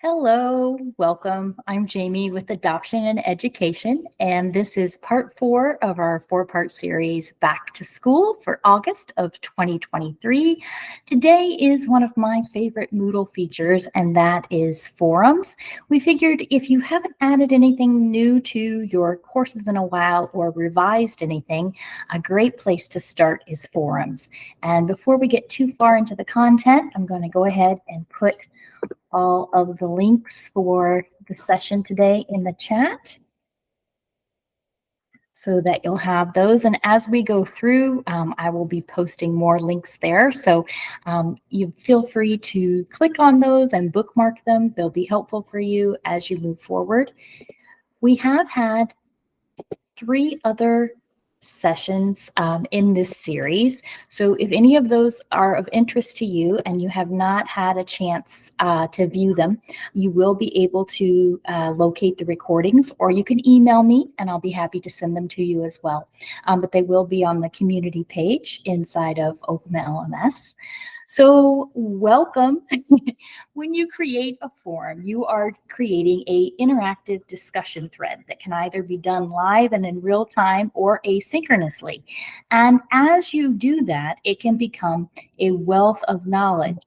Hello, welcome. I'm Jamie with Adoption and Education, and this is part 4 of our 4-part series Back to School for August of 2023. Today is one of my favorite Moodle features, and that is forums. We figured if you haven't added anything new to your courses in a while or revised anything, a great place to start is forums. And before we get too far into the content, I'm going to go ahead and put all of the links for the session today in the chat so that you'll have those. And as we go through, I will be posting more links there. So you feel free to click on those and bookmark them. They'll be helpful for you as you move forward. We have had 3 other sessions in this series. So if any of those are of interest to you and you have not had a chance to view them, you will be able to locate the recordings, or you can email me and I'll be happy to send them to you as well. But they will be on the community page inside of OpenLMS. So welcome. When you create a forum, you are creating an interactive discussion thread that can either be done live and in real time or asynchronously. And as you do that, it can become a wealth of knowledge.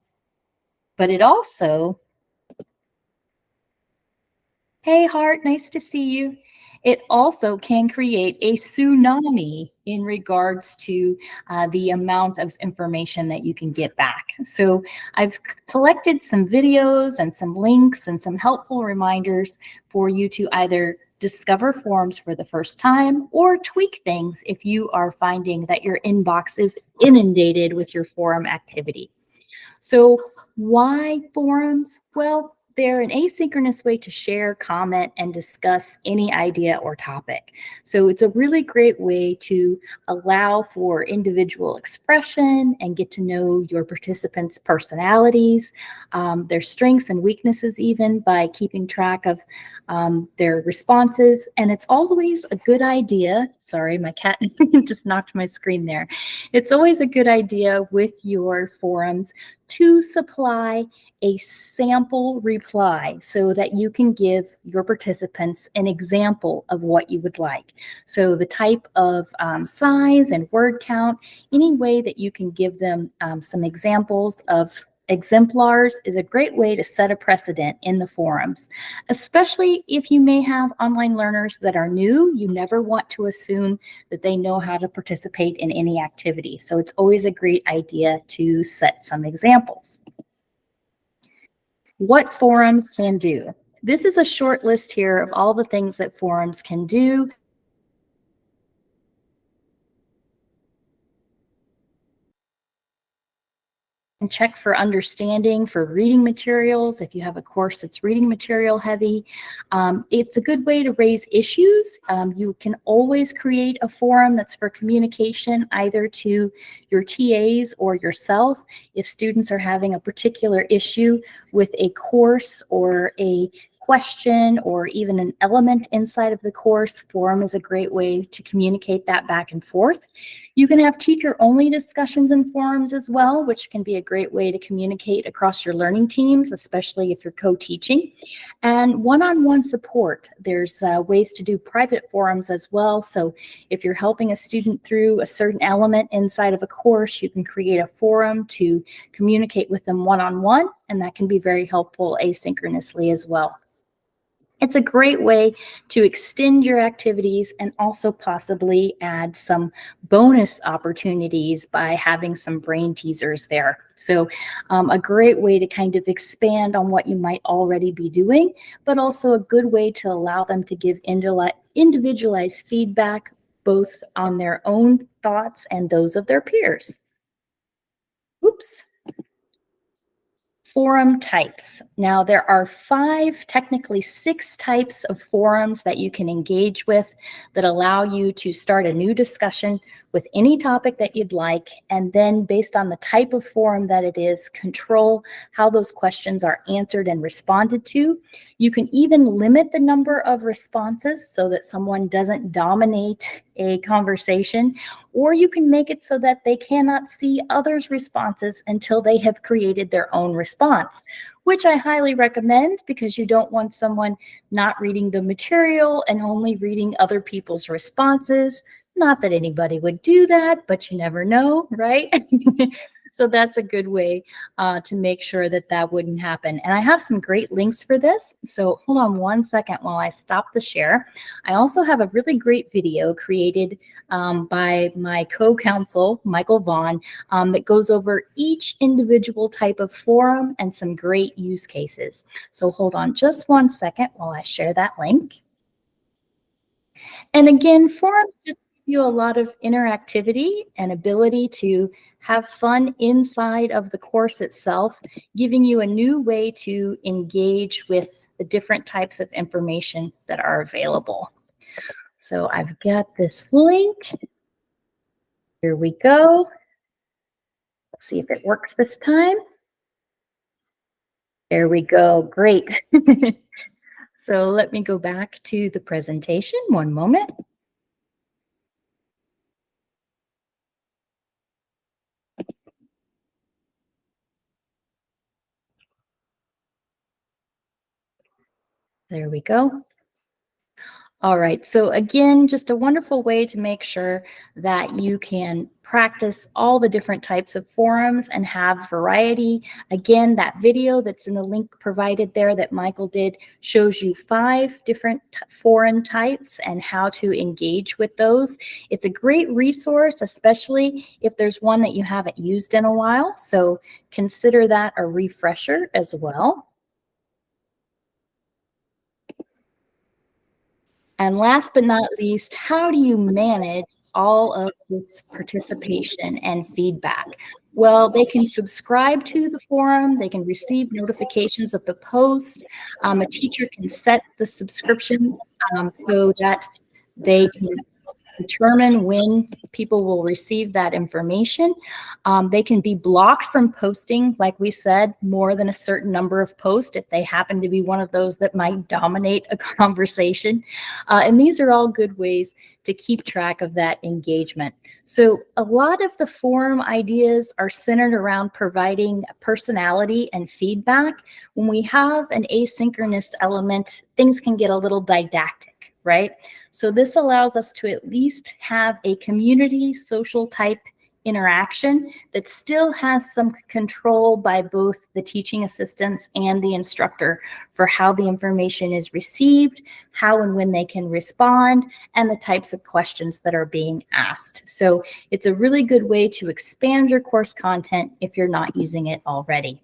But it also, hey Hart, nice to see you. It also can create a tsunami in regards to the amount of information that you can get back. So I've collected some videos and some links and some helpful reminders for you to either discover forums for the first time or tweak things if you are finding that your inbox is inundated with your forum activity. So why forums? Well, they're an asynchronous way to share, comment, and discuss any idea or topic. So it's a really great way to allow for individual expression and get to know your participants' personalities, their strengths and weaknesses, even by keeping track of their responses. And it's always a good idea. Sorry, my cat just knocked my screen there. It's always a good idea with your forums to supply a sample reply so that you can give your participants an example of what you would like. So the type of size and word count, any way that you can give them some examples of exemplars is a great way to set a precedent in the forums, especially if you may have online learners that are new. You never want to assume that they know how to participate in any activity. So it's always a great idea to set some examples. What forums can do. This is a short list here of all the things that forums can do. And check for understanding for reading materials. If you have a course that's reading material heavy, it's a good way to raise issues. You can always create a forum that's for communication, either to your TAs or yourself. If students are having a particular issue with a course or a question or even an element inside of the course, forum is a great way to communicate that back and forth. You can have teacher-only discussions in forums as well, which can be a great way to communicate across your learning teams, especially if you're co-teaching. And one-on-one support. There's ways to do private forums as well. So if you're helping a student through a certain element inside of a course, you can create a forum to communicate with them one-on-one, and that can be very helpful asynchronously as well. It's a great way to extend your activities and also possibly add some bonus opportunities by having some brain teasers there. So a great way to kind of expand on what you might already be doing, but also a good way to allow them to give individualized feedback, both on their own thoughts and those of their peers. Oops. Forum types. Now there are 5, technically 6 types of forums that you can engage with that allow you to start a new discussion with any topic that you'd like, and then based on the type of forum that it is, control how those questions are answered and responded to. You can even limit the number of responses so that someone doesn't dominate a conversation, or you can make it so that they cannot see others' responses until they have created their own response. which I highly recommend because you don't want someone not reading the material and only reading other people's responses. Not that anybody would do that, but you never know, right? So that's a good way to make sure that that wouldn't happen. And I have some great links for this. So hold on one second while I stop the share. I also have a really great video created by my co-counsel, Michael Vaughn, that goes over each individual type of forum and some great use cases. So hold on just one second while I share that link. And again, forums just give you a lot of interactivity and ability to have fun inside of the course itself, giving you a new way to engage with the different types of information that are available. So I've got this link. Here we go. Let's see if it works this time. There we go. Great. So let me go back to the presentation. One moment. There we go. All right, so again, just a wonderful way to make sure that you can practice all the different types of forums and have variety. Again, that video that's in the link provided there that Michael did shows you 5 different forum types and how to engage with those. It's a great resource, especially if there's one that you haven't used in a while. So consider that a refresher as well. And last but not least, how do you manage all of this participation and feedback? Well, they can subscribe to the forum, they can receive notifications of the post. A teacher can set the subscription so that they can determine when people will receive that information. They can be blocked from posting, like we said, more than a certain number of posts if they happen to be one of those that might dominate a conversation. And these are all good ways to keep track of that engagement. So a lot of the forum ideas are centered around providing personality and feedback. When we have an asynchronous element, things can get a little didactic, right? So this allows us to at least have a community social type interaction that still has some control by both the teaching assistants and the instructor for how the information is received, how and when they can respond, and the types of questions that are being asked. So it's a really good way to expand your course content if you're not using it already.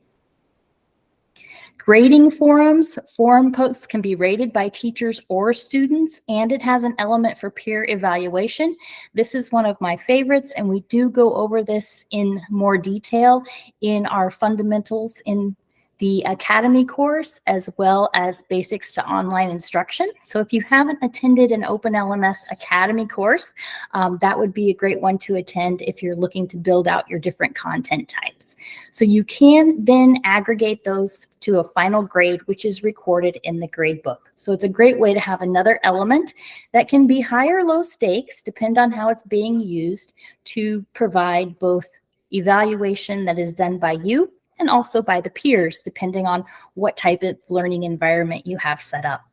Grading forums, forum posts can be rated by teachers or students, and it has an element for peer evaluation. This is one of my favorites, and we do go over this in more detail in our fundamentals in the Academy course, as well as Basics to Online Instruction. So if you haven't attended an Open LMS Academy course, that would be a great one to attend if you're looking to build out your different content types. So you can then aggregate those to a final grade, which is recorded in the grade book. So it's a great way to have another element that can be high or low stakes, depend on how it's being used, to provide both evaluation that is done by you and also by the peers, depending on what type of learning environment you have set up.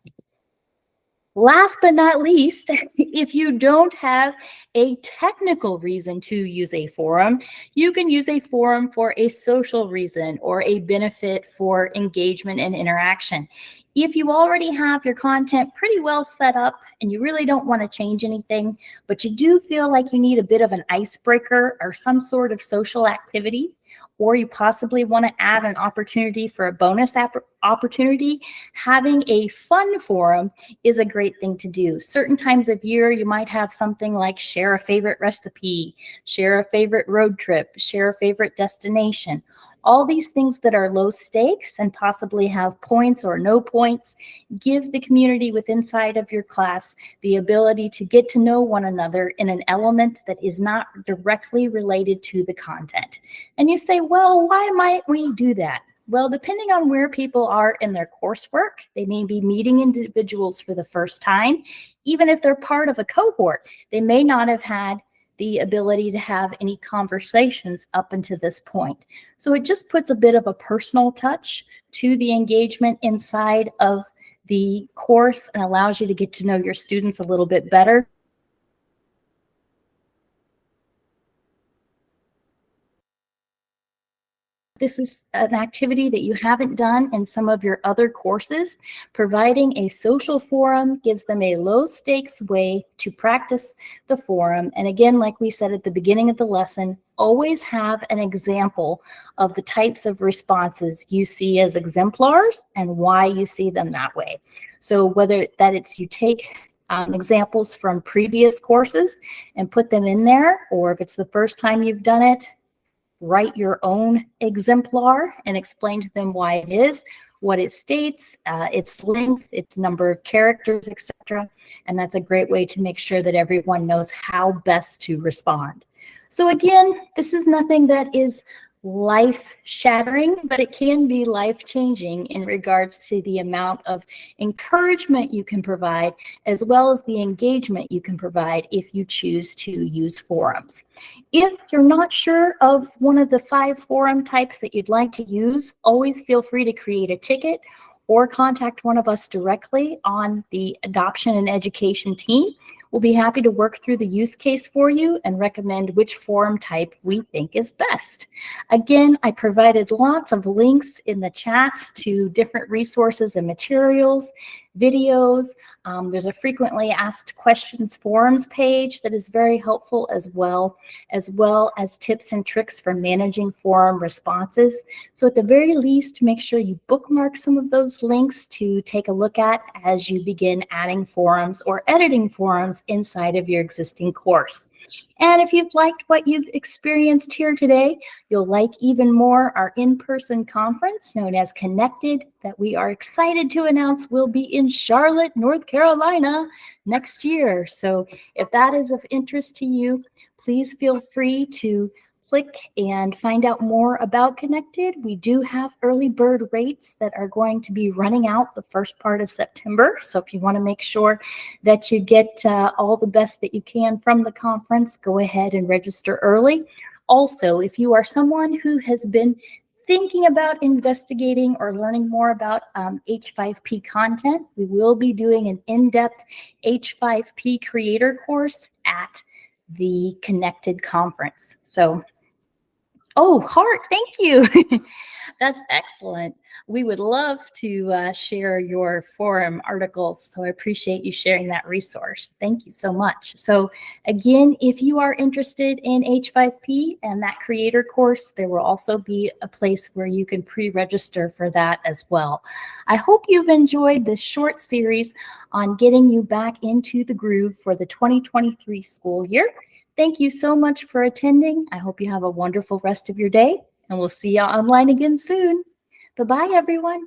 Last but not least, if you don't have a technical reason to use a forum, you can use a forum for a social reason or a benefit for engagement and interaction. If you already have your content pretty well set up and you really don't want to change anything, but you do feel like you need a bit of an icebreaker or some sort of social activity, or you possibly want to add an opportunity for a bonus opportunity, having a fun forum is a great thing to do. Certain times of year, you might have something like share a favorite recipe, share a favorite road trip, share a favorite destination. All these things that are low stakes and possibly have points or no points give the community within inside of your class the ability to get to know one another in an element that is not directly related to the content. And you say, well, why might we do that? Well, depending on where people are in their coursework, they may be meeting individuals for the first time. Even if they're part of a cohort, they may not have had the ability to have any conversations up until this point. So it just puts a bit of a personal touch to the engagement inside of the course and allows you to get to know your students a little bit better. This is an activity that you haven't done in some of your other courses. Providing a social forum gives them a low stakes way to practice the forum. And again, like we said at the beginning of the lesson, always have an example of the types of responses you see as exemplars and why you see them that way. So whether that it's you take examples from previous courses and put them in there, or if it's the first time you've done it, write your own exemplar and explain to them why it is, what it states, its length, its number of characters, etc. And that's a great way to make sure that everyone knows how best to respond. So again, this is nothing that is life-shattering, but it can be life-changing in regards to the amount of encouragement you can provide, as well as the engagement you can provide if you choose to use forums. If you're not sure of one of the 5 forum types that you'd like to use, always feel free to create a ticket or contact one of us directly on the adoption and education team. We'll be happy to work through the use case for you and recommend which forum type we think is best. Again, I provided lots of links in the chat to different resources and materials, videos. There's a frequently asked questions forums page that is very helpful as well as tips and tricks for managing forum responses. So at the very least, make sure you bookmark some of those links to take a look at as you begin adding forums or editing forums inside of your existing course. And if you've liked what you've experienced here today, you'll like even more our in-person conference known as Connected that we are excited to announce will be in Charlotte, North Carolina next year. So if that is of interest to you, please feel free to click and find out more about Connected. We do have early bird rates that are going to be running out the first part of September. So if you want to make sure that you get all the best that you can from the conference, go ahead and register early. Also, if you are someone who has been thinking about investigating or learning more about H5P content, we will be doing an in-depth H5P creator course at the Connected conference. So, oh, Hart, thank you. That's excellent. We would love to share your forum articles, so I appreciate you sharing that resource. Thank you so much. So again, if you are interested in H5P and that creator course, there will also be a place where you can pre-register for that as well. I hope you've enjoyed this short series on getting you back into the groove for the 2023 school year. Thank you so much for attending. I hope you have a wonderful rest of your day, and we'll see you online again soon. Bye-bye, everyone.